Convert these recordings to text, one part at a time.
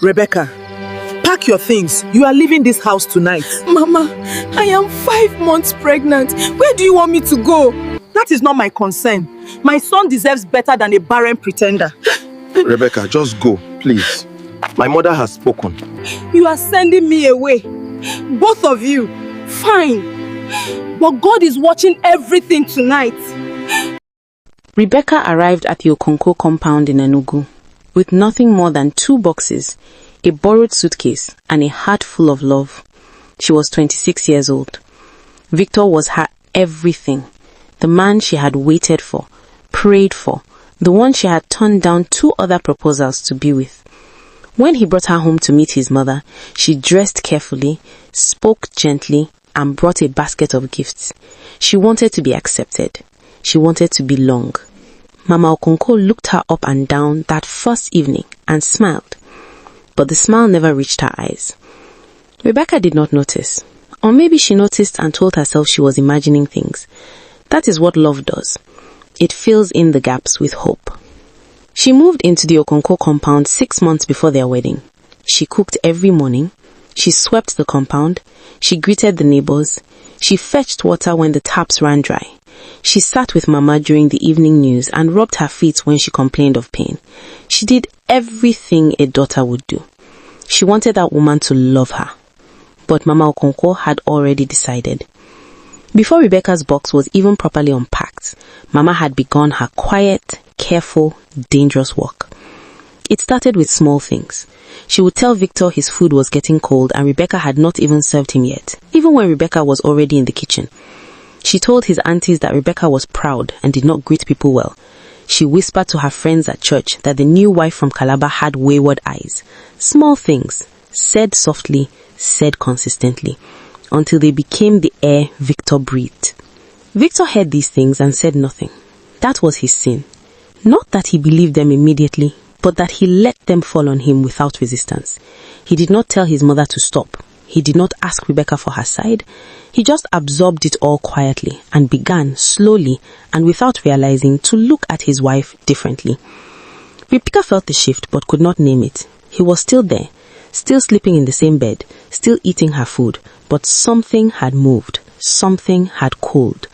Rebecca, pack your things. You are leaving this house tonight. Mama, I am 5 months pregnant. Where do you want me to go? That is not my concern. My son deserves better than a barren pretender. Rebecca, just go, please. My mother has spoken. You are sending me away. Both of you. Fine. But God is watching everything tonight. Rebecca arrived at the Okonkwo compound in Enugu with nothing more than 2 boxes, a borrowed suitcase, and a heart full of love. She was 26 years old. Victor was her everything. The man she had waited for, prayed for, the one she had turned down 2 other proposals to be with. When he brought her home to meet his mother, she dressed carefully, spoke gently, and brought a basket of gifts. She wanted to be accepted. She wanted to belong. Mama Okonkwo looked her up and down that first evening and smiled. But the smile never reached her eyes. Rebecca did not notice. Or maybe she noticed and told herself she was imagining things. That is what love does. It fills in the gaps with hope. She moved into the Okonkwo compound 6 months before their wedding. She cooked every morning. She swept the compound. She greeted the neighbors. She fetched water when the taps ran dry. She sat with Mama during the evening news and rubbed her feet when she complained of pain. She did everything a daughter would do. She wanted that woman to love her. But Mama Okonkwo had already decided. Before Rebecca's box was even properly unpacked, Mama had begun her quiet, careful, dangerous work. It started with small things. She would tell Victor his food was getting cold and Rebecca had not even served him yet, even when Rebecca was already in the kitchen. She told his aunties that Rebecca was proud and did not greet people well. She whispered to her friends at church that the new wife from Calabar had wayward eyes. Small things, said softly, said consistently, until they became the air Victor breathed. Victor heard these things and said nothing. That was his sin. Not that he believed them immediately, but that he let them fall on him without resistance. He did not tell his mother to stop. He did not ask Rebecca for her side. He just absorbed it all quietly and began slowly and without realizing to look at his wife differently. Rebecca felt the shift but could not name it. He was still there, still sleeping in the same bed, still eating her food, but something had moved, something had cooled.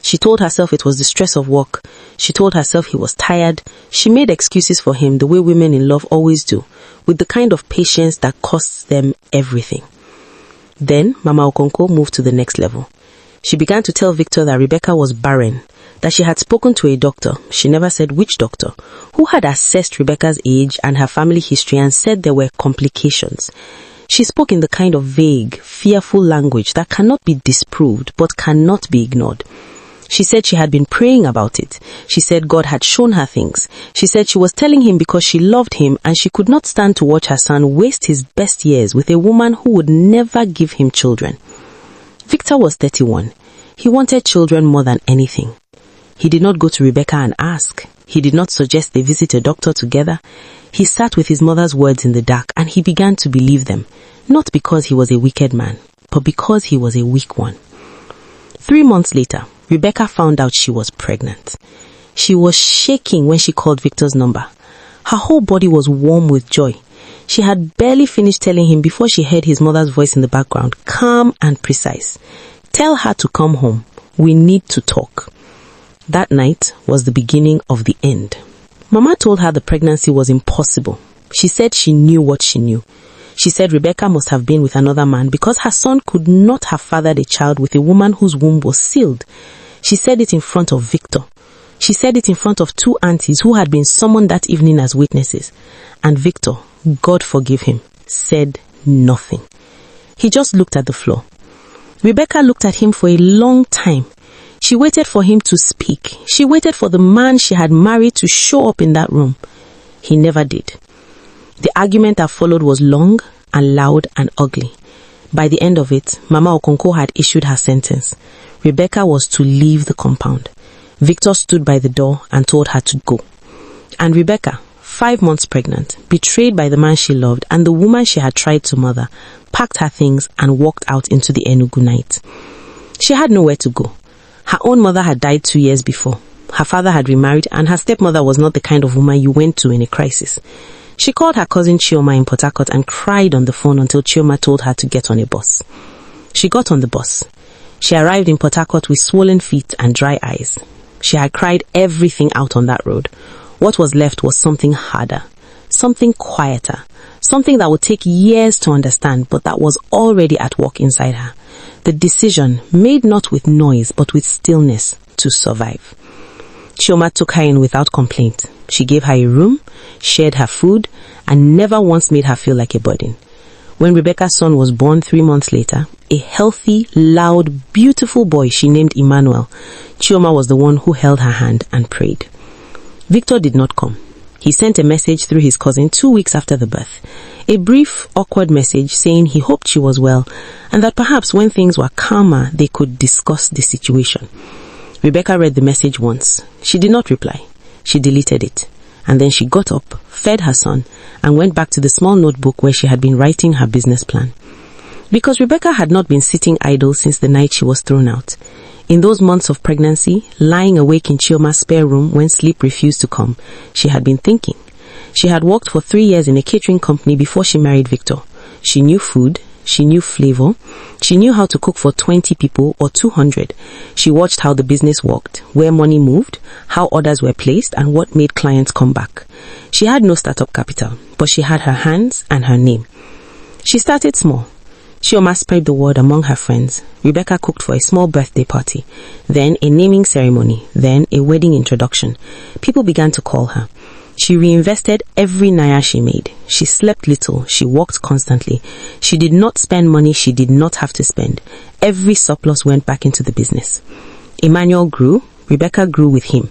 She told herself it was the stress of work. She told herself he was tired. She made excuses for him the way women in love always do, with the kind of patience that costs them everything. Then Mama Okonkwo moved to the next level. She began to tell Victor that Rebecca was barren, that she had spoken to a doctor, she never said which doctor, who had assessed Rebecca's age and her family history and said there were complications. She spoke in the kind of vague, fearful language that cannot be disproved but cannot be ignored. She said she had been praying about it. She said God had shown her things. She said she was telling him because she loved him and she could not stand to watch her son waste his best years with a woman who would never give him children. Victor was 31. He wanted children more than anything. He did not go to Rebecca and ask. He did not suggest they visit a doctor together. He sat with his mother's words in the dark and he began to believe them, not because he was a wicked man, but because he was a weak one. 3 months later, Rebecca found out she was pregnant. She was shaking when she called Victor's number. Her whole body was warm with joy. She had barely finished telling him before she heard his mother's voice in the background, calm and precise. Tell her to come home. We need to talk. That night was the beginning of the end. Mama told her the pregnancy was impossible. She said she knew what she knew. She said Rebecca must have been with another man because her son could not have fathered a child with a woman whose womb was sealed. She said it in front of Victor. She said it in front of 2 aunties who had been summoned that evening as witnesses. And Victor, God forgive him, said nothing. He just looked at the floor. Rebecca looked at him for a long time. She waited for him to speak. She waited for the man she had married to show up in that room. He never did. The argument that followed was long and loud and ugly. By the end of it, Mama Okonkwo had issued her sentence. Rebecca was to leave the compound. Victor stood by the door and told her to go. And Rebecca, 5 months pregnant, betrayed by the man she loved and the woman she had tried to mother, packed her things and walked out into the Enugu night. She had nowhere to go. Her own mother had died 2 years before. Her father had remarried and her stepmother was not the kind of woman you went to in a crisis. She called her cousin Chioma in Port Harcourt and cried on the phone until Chioma told her to get on a bus. She got on the bus. She arrived in Port Harcourt with swollen feet and dry eyes. She had cried everything out on that road. What was left was something harder, something quieter, something that would take years to understand, but that was already at work inside her. The decision, made not with noise but with stillness, to survive. Chioma took her in without complaint. She gave her a room, shared her food, and never once made her feel like a burden. When Rebecca's son was born 3 months later, a healthy, loud, beautiful boy she named Emmanuel, Chioma was the one who held her hand and prayed. Victor did not come. He sent a message through his cousin 2 weeks after the birth. A brief, awkward message saying he hoped she was well and that perhaps when things were calmer, they could discuss the situation. Rebecca read the message once. She did not reply. She deleted it. And then she got up, fed her son, and went back to the small notebook where she had been writing her business plan. Because Rebecca had not been sitting idle since the night she was thrown out. In those months of pregnancy, lying awake in Chioma's spare room when sleep refused to come, she had been thinking. She had worked for 3 years in a catering company before she married Victor. She knew food. She knew flavor. She knew how to cook for 20 people or 200. She watched how the business worked, where money moved, how orders were placed, and what made clients come back. She had no startup capital, but she had her hands and her name. She started small. Chioma spread the word among her friends. Rebecca cooked for a small birthday party, then a naming ceremony, then a wedding introduction. People began to call her. She reinvested every naira she made. She slept little. She walked constantly. She did not spend money she did not have to spend. Every surplus went back into the business. Emmanuel grew. Rebecca grew with him.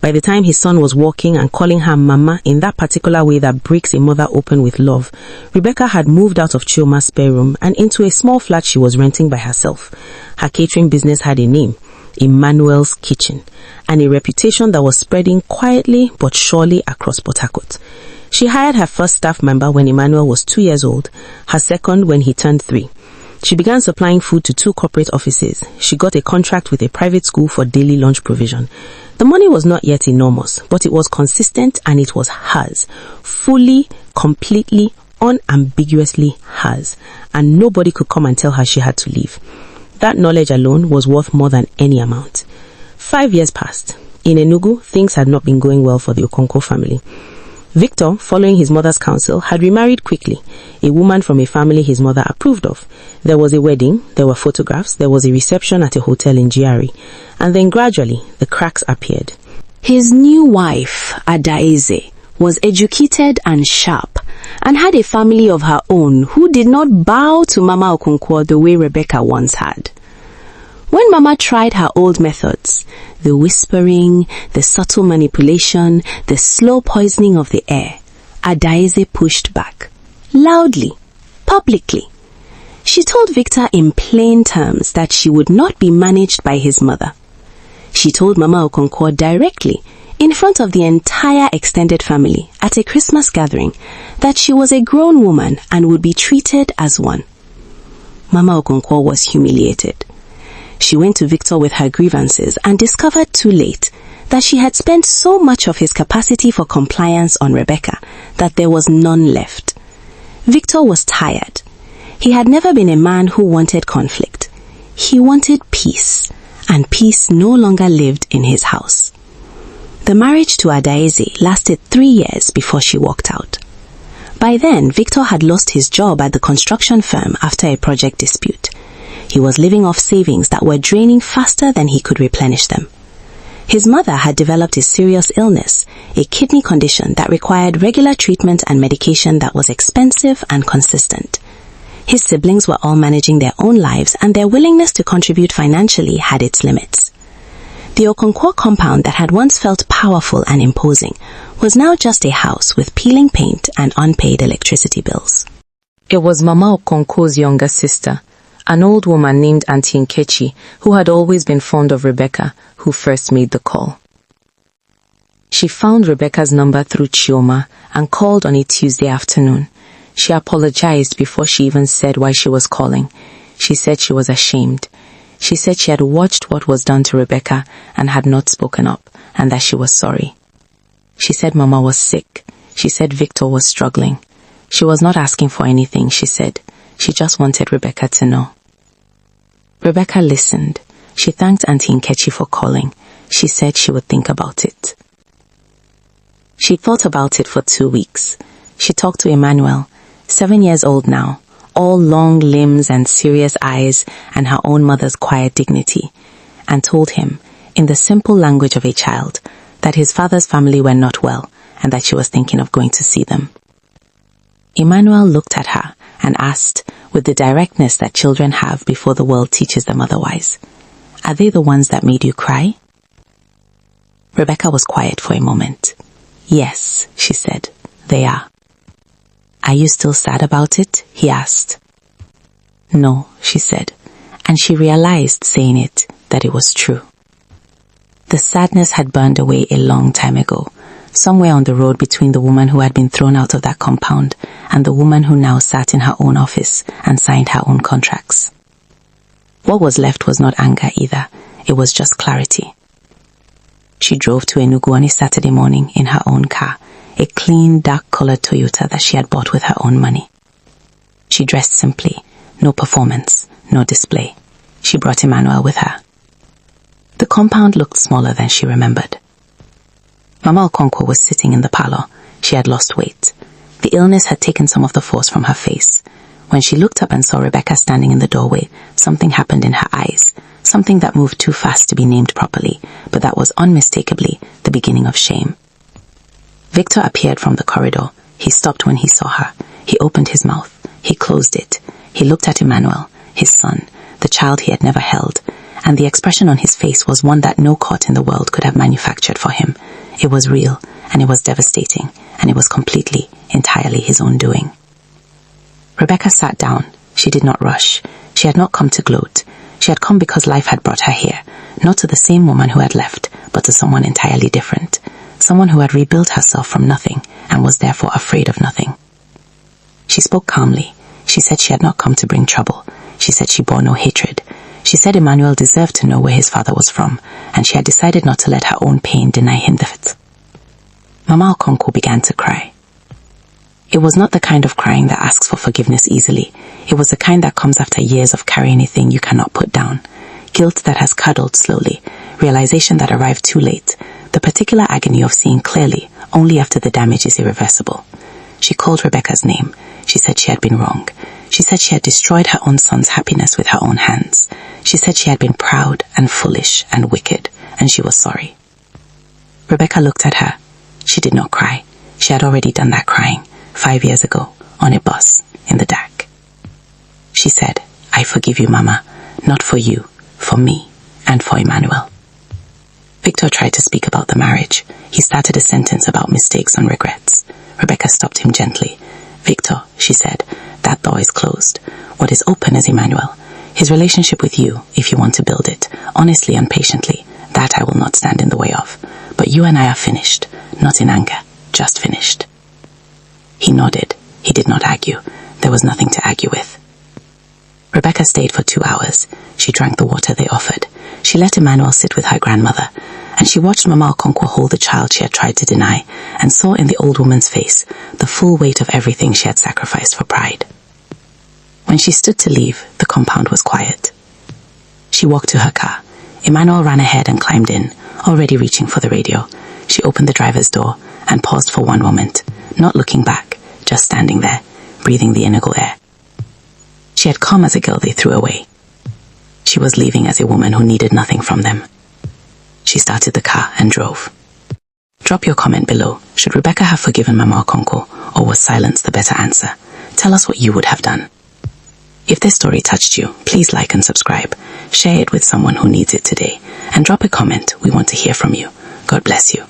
By the time his son was walking and calling her mama in that particular way that breaks a mother open with love, Rebecca had moved out of Chioma's spare room and into a small flat she was renting by herself. Her catering business had a name, Emmanuel's Kitchen, and a reputation that was spreading quietly but surely across Port Harcourt. She hired her first staff member when Emmanuel was 2 years old, her second when he turned 3. She began supplying food to 2 corporate offices. She got a contract with a private school for daily lunch provision. The money was not yet enormous, but it was consistent and it was hers. Fully, completely, unambiguously hers. And nobody could come and tell her she had to leave. That knowledge alone was worth more than any amount. 5 years passed. In Enugu, things had not been going well for the Okonkwo family. Victor, following his mother's counsel, had remarried quickly, a woman from a family his mother approved of. There was a wedding, there were photographs, there was a reception at a hotel in GRE, and then gradually the cracks appeared. His new wife, Adaeze, was educated and sharp, and had a family of her own who did not bow to Mama Okonkwo the way Rebecca once had. When Mama tried her old methods, the whispering, the subtle manipulation, the slow poisoning of the air, Adaeze pushed back. Loudly. Publicly. She told Victor in plain terms that she would not be managed by his mother. She told Mama Okonkwo directly, in front of the entire extended family at a Christmas gathering, that she was a grown woman and would be treated as one. Mama Okonkwo was humiliated. She went to Victor with her grievances and discovered too late that she had spent so much of his capacity for compliance on Rebecca that there was none left. Victor was tired. He had never been a man who wanted conflict. He wanted peace, and peace no longer lived in his house. The marriage to Adaeze lasted 3 years before she walked out. By then, Victor had lost his job at the construction firm after a project dispute. He was living off savings that were draining faster than he could replenish them. His mother had developed a serious illness, a kidney condition that required regular treatment and medication that was expensive and consistent. His siblings were all managing their own lives, and their willingness to contribute financially had its limits. The Okonkwo compound that had once felt powerful and imposing was now just a house with peeling paint and unpaid electricity bills. It was Mama Okonkwo's younger sister, an old woman named Auntie Nkechi, who had always been fond of Rebecca, who first made the call. She found Rebecca's number through Chioma and called on a Tuesday afternoon. She apologized before she even said why she was calling. She said she was ashamed. She said she had watched what was done to Rebecca and had not spoken up, and that she was sorry. She said Mama was sick. She said Victor was struggling. She was not asking for anything, she said. She just wanted Rebecca to know. Rebecca listened. She thanked Auntie Nkechi for calling. She said she would think about it. She thought about it for 2 weeks. She talked to Emmanuel, 7 years old now, all long limbs and serious eyes and her own mother's quiet dignity, and told him, in the simple language of a child, that his father's family were not well and that she was thinking of going to see them. Emmanuel looked at her and asked, with the directness that children have before the world teaches them otherwise, "Are they the ones that made you cry?" Rebecca was quiet for a moment. "Yes," she said, "they are." "Are you still sad about it?" he asked. "No," she said, and she realized, saying it, that it was true. The sadness had burned away a long time ago, somewhere on the road between the woman who had been thrown out of that compound and the woman who now sat in her own office and signed her own contracts. What was left was not anger either, it was just clarity. She drove to Enugu on a Saturday morning in her own car, a clean, dark-colored Toyota that she had bought with her own money. She dressed simply, no performance, no display. She brought Emmanuel with her. The compound looked smaller than she remembered. Mama Okonkwo was sitting in the parlor. She had lost weight. The illness had taken some of the force from her face. When she looked up and saw Rebecca standing in the doorway, something happened in her eyes, something that moved too fast to be named properly, but that was unmistakably the beginning of shame. Victor appeared from the corridor. He stopped when he saw her. He opened his mouth. He closed it. He looked at Emmanuel, his son, the child he had never held, and the expression on his face was one that no court in the world could have manufactured for him. It was real, and it was devastating, and it was completely, entirely his own doing. Rebecca sat down. She did not rush. She had not come to gloat. She had come because life had brought her here, not to the same woman who had left, but to someone entirely different, someone who had rebuilt herself from nothing and was therefore afraid of nothing. She spoke calmly. She said she had not come to bring trouble. She said she bore no hatred. She said Emmanuel deserved to know where his father was from, and she had decided not to let her own pain deny him that. Mama Okonkwo began to cry. It was not the kind of crying that asks for forgiveness easily. It was the kind that comes after years of carrying a thing you cannot put down. Guilt that has cuddled slowly, realization that arrived too late, the particular agony of seeing clearly only after the damage is irreversible. She called Rebecca's name. She said she had been wrong. She said she had destroyed her own son's happiness with her own hands. She said she had been proud and foolish and wicked, and she was sorry. Rebecca looked at her. She did not cry. She had already done that crying 5 years ago on a bus in the dark. She said, "I forgive you, Mama, not for you, for me, and for Emmanuel." Victor tried to speak about the marriage. He started a sentence about mistakes and regrets. Rebecca stopped him gently. "Victor," she said, "that door is closed. What is open is Emmanuel. His relationship with you, if you want to build it, honestly and patiently, that I will not stand in the way of. But you and I are finished, not in anger, just finished." He nodded. He did not argue. There was nothing to argue with. Rebecca stayed for 2 hours. She drank the water they offered. She let Emmanuel sit with her grandmother, and she watched Mama Okonkwo hold the child she had tried to deny, and saw in the old woman's face the full weight of everything she had sacrificed for pride. When she stood to leave, the compound was quiet. She walked to her car. Emmanuel ran ahead and climbed in, already reaching for the radio. She opened the driver's door and paused for one moment, not looking back, just standing there, breathing the Enugu air. She had come as a girl they threw away. She was leaving as a woman who needed nothing from them. She started the car and drove. Drop your comment below. Should Rebecca have forgiven Mama Okonkwo, or was silence the better answer? Tell us what you would have done. If this story touched you, please like and subscribe. Share it with someone who needs it today. And drop a comment. We want to hear from you. God bless you.